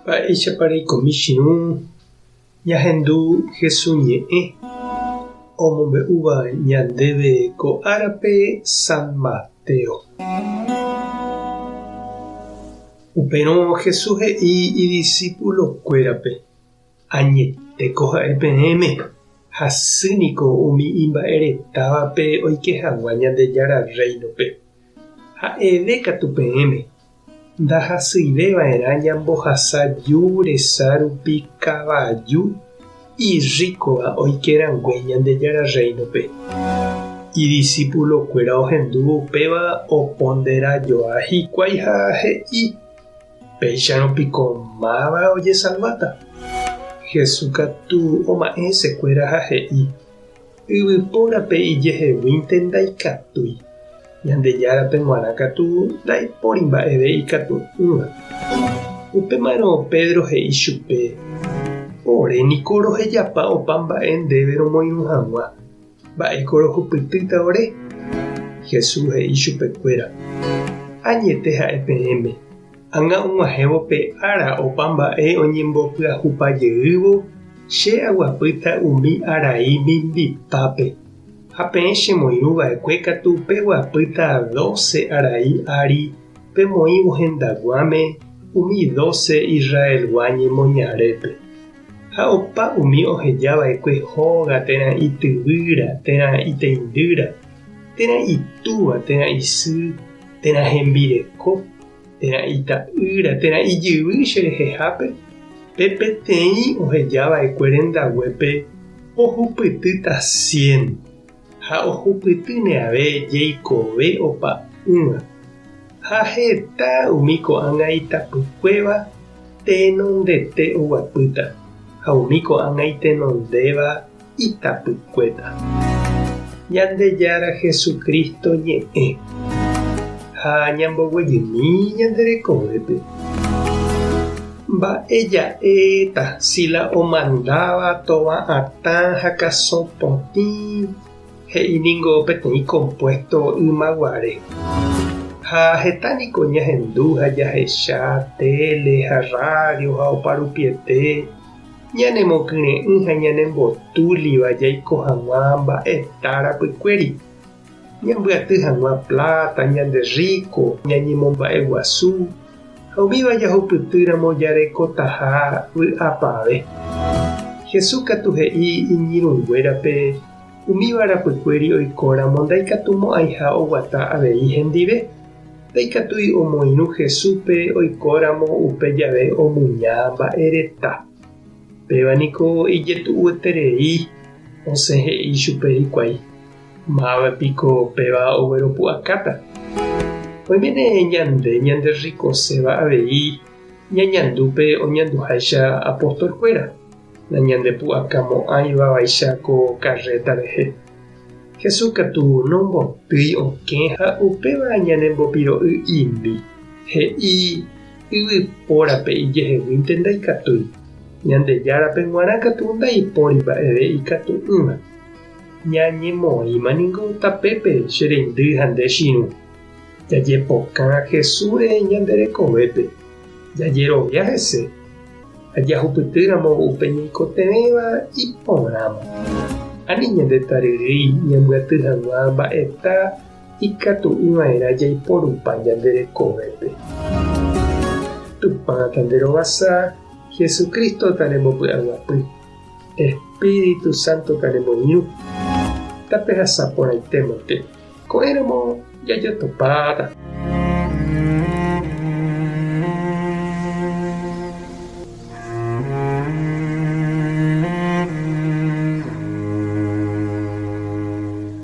Mba'éichapareiko Michirũ ñahendu hesuñe'ẽ omombe'úva ñandéve ko árape San Mateo. Upérõ Jesús he'i idiscípulokuérape: añetéko ha'e peẽme, hasýniko umi imba'eretávape oikehagua Ñandejára reinope. Ha'eve katu peẽme, ndahasýiveva'erã ñambohasa resa rupi kavaju iríkova oikerangue Ñandejára reinope. Idiscípulokuéra ohendúvo upéva oponderajoa hikuái ha he'i: péicharõpiko máva ojesaguáta. Jesús katu oma'ẽsekuéra ha he'i: yvypórape ijeheguínte ndaikatúi. Ñandejárape g̃uarã katu ndaipóri mba'eve ikatu'ỹva. Upémarõ Pedro he'i chupe: oréniko rohejapa opa mba'e ndéve romoirũ hag̃ua. Mba'éko rohupytýta ore. Jesús he'i chupekuéra: añete ha'e peẽme, ág̃a og̃uahẽvo pe ára opa mba'e oñembopyahupaijeývo che aguapýta umi arai mimbipápe. Ha peẽ chemoirũva'ekue katu peguapýta 12 arai ári pemoĩvo hendaguáme umi 12 Israelgua ñemoñarépe. Ha opa umi ohejava'ekue hóga térã ityvýra, térã iteindýra, térã itúva, térã isy, térã hembireko, térã ita'ýra, térã ijyvy cherehehápe. Pe peteĩ ohejava'ekue rendaguépe ohupytýta 100. Ha ohupytýne ave jeikove opa ýva. Ha heta umi ko'ág̃a itapykuéva tenondete oguapýta, ha umi ko'ág̃a itenondéva itapykuéta. Ñandejára Jesukristo ñe'ẽ ha ñamboguejymi ñanderekovépe. Mba'eja'éta Sila omandáva tova'atã ha kasopotĩ he'iningo peteĩ compuesto ymaguare. Ha hetániko ñahendu ha jahecha tele ha radio ha oparupiete ñanemokyrẽ'ỹ ha ñanembotúliva jaiko hag̃ua mba'etárapykuéri. Ñambyaty hag̃ua plata, ñande rico, ñañemomba'eguasu, ha umíva jahupytýramo jarekotaha vy'apave. Jesús katu he'i iñirũnguérape umíva rapykuéri oikóramo ndaikatumo'ãiha oguata avei hendive. Ndaikatúi omoirũ Jesúspe oikóramo upe jave omuña mba'ereta. Pévaniko ijetu'ueterei osẽ he'i chupe hikuái: mávapiko péva ogueropu'akáta. Oiméne ñande ñanderikoséva avei ñañandúpe oñanduháicha apostolkuéra, nañandepu'akamo'ãivavaicha ko karréta rehe. Jesús katu nombotýi okẽ ha upéva ñanembopiro'y imbi, he'i yvypórape ijeheguínte ndaikatúi. Ñandejárape g̃uarã katu ndaipóri mba'eve ikatu'ỹva. Ñañemoĩmaniko tapépe che reindy ha nde chiru. Jajepokã Jesúsre ñanderekovépe, jajerovia hese, ha jahupytýramo upe ñaikotevẽva iporãmo. Ani ñandetarýi ñambyaty hag̃ua mba'eta ikatu'ỹva'erã jaiporúpa ñanderekovépe. Tupã tanderovasa, Jesucristo tarembopy'aguapy, Espíritu Santo taremoirũ. Tape hasapóraitémante ko'ẽramo jajotopáta.